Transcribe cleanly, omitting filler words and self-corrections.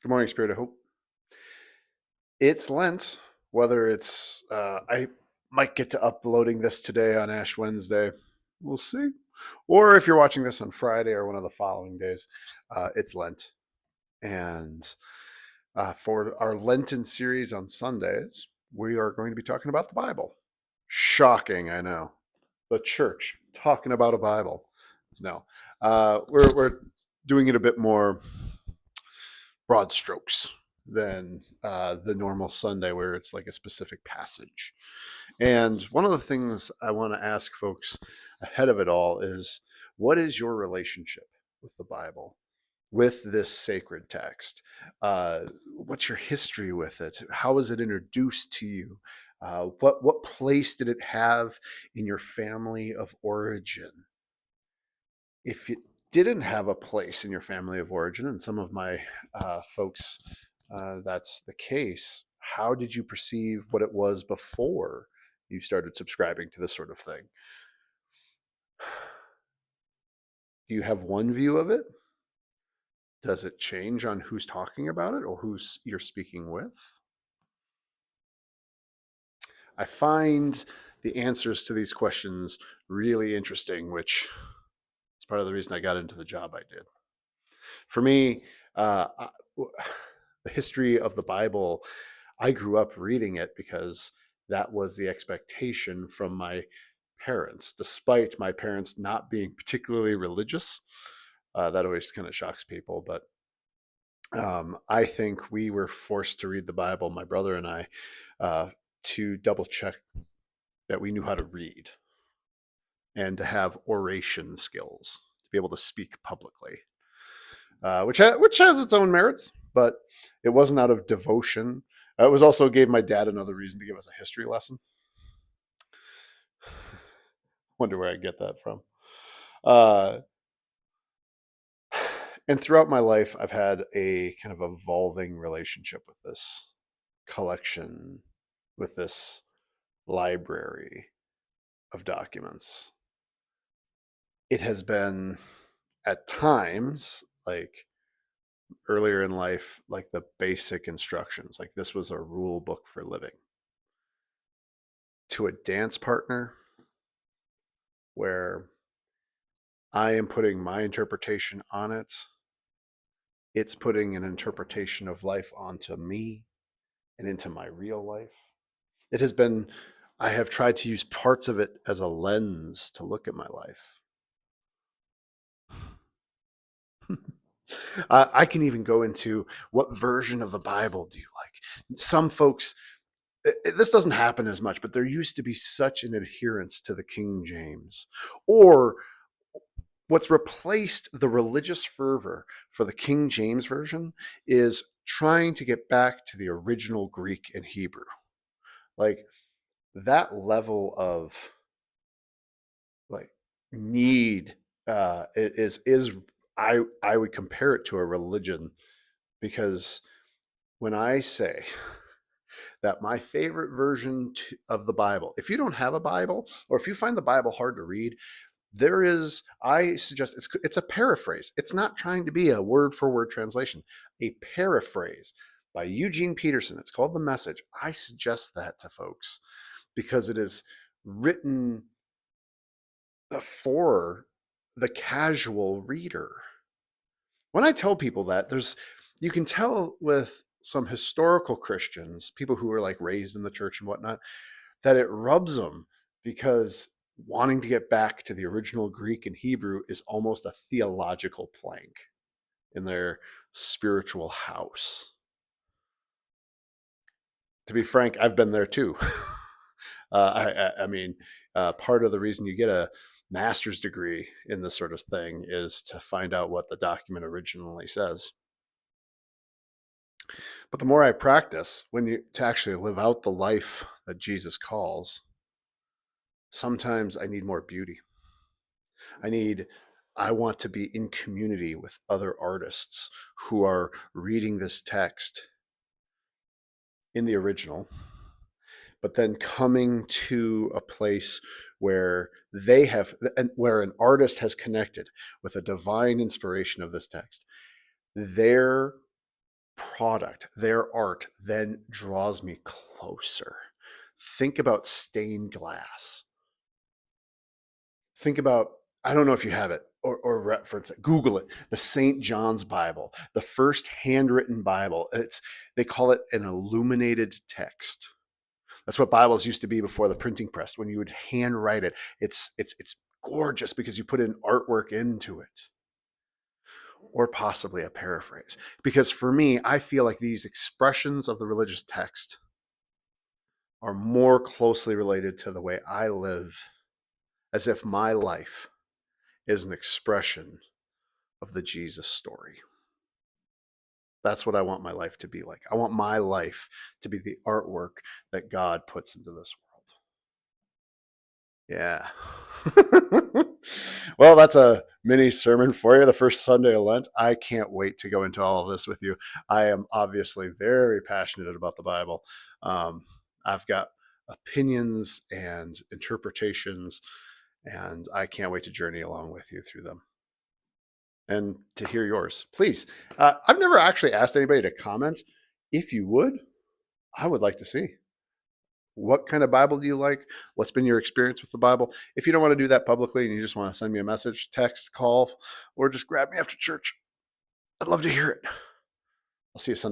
Good morning, Spirit of Hope. It's Lent. Whether I might get to uploading this today on Ash Wednesday. We'll see. Or if you're watching this on Friday or one of the following days, it's Lent. And for our Lenten series on Sundays, we are going to be talking about the Bible. Shocking, I know. The church talking about a Bible. No, we're doing it a bit more broad strokes than the normal Sunday where it's like a specific passage. And one of the things I want to ask folks ahead of it all is, what is your relationship with the Bible, with this sacred text? What's your history with it? How was it introduced to you? What place did it have in your family of origin? If it didn't have a place in your family of origin, and some of my folks, that's the case, how did you perceive what it was before you started subscribing to this sort of thing? Do you have one view of it? Does it change on who's talking about it or who's you're speaking with? I find the answers to these questions really interesting, which is part of the reason I got into the job I did. For me, the history of the Bible, I grew up reading it because that was the expectation from my parents, despite my parents not being particularly religious. That always kind of shocks people, but I think we were forced to read the Bible, my brother and I, to double check that we knew how to read and to have oration skills, to be able to speak publicly, which has its own merits, but it wasn't out of devotion. It was also gave my dad another reason to give us a history lesson. Wonder where I get that from. Uh, and throughout my life, I've had a kind of evolving relationship with this collection, with this library of documents. It has been at times like earlier in life, like the basic instructions, like this was a rule book for living, to a dance partner where I am putting my interpretation on it. It's putting an interpretation of life onto me and into my real life. It has been, I have tried to use parts of it as a lens to look at my life. I can even go into what version of the Bible do you like? Some folks, this doesn't happen as much, but there used to be such an adherence to the King James. Or what's replaced the religious fervor for the King James Version is trying to get back to the original Greek and Hebrew. Like that level of like need is I would compare it to a religion, because when I say that my favorite version of the Bible, if you don't have a Bible or if you find the Bible hard to read, there is, I suggest it's a paraphrase. It's not trying to be a word for word translation. A paraphrase by Eugene Peterson. It's called The Message. I suggest that to folks because it is written for the casual reader. When I tell people that, you can tell with some historical Christians, people who were like raised in the church and whatnot, that it rubs them because wanting to get back to the original Greek and Hebrew is almost a theological plank in their spiritual house. To be frank, I've been there too. I mean, part of the reason you get a master's degree in this sort of thing is to find out what the document originally says. But the more I practice, to actually live out the life that Jesus calls, sometimes I need more beauty. I want to be in community with other artists who are reading this text in the original, but then coming to a place where where an artist has connected with a divine inspiration of this text. Their product, their art, then draws me closer. Think about stained glass. Think about, I don't know if you have it or reference it, Google it, the St. John's Bible, the first handwritten Bible. They call it an illuminated text. That's what Bibles used to be before the printing press. When you would handwrite it, it's gorgeous because you put in artwork into it, or possibly a paraphrase. Because for me, I feel like these expressions of the religious text are more closely related to the way I live, as if my life is an expression of the Jesus story. That's what I want my life to be like. I want my life to be the artwork that God puts into this world. Yeah. Well, that's a mini sermon for you, the first Sunday of Lent. I can't wait to go into all of this with you. I am obviously very passionate about the Bible. I've got opinions and interpretations, and I can't wait to journey along with you through them and to hear yours. Please, I've never actually asked anybody to comment. If you would, I would like to see. What kind of Bible do you like? What's been your experience with the Bible? If you don't want to do that publicly and you just want to send me a message, text, call, or just grab me after church, I'd love to hear it. I'll see you Sunday.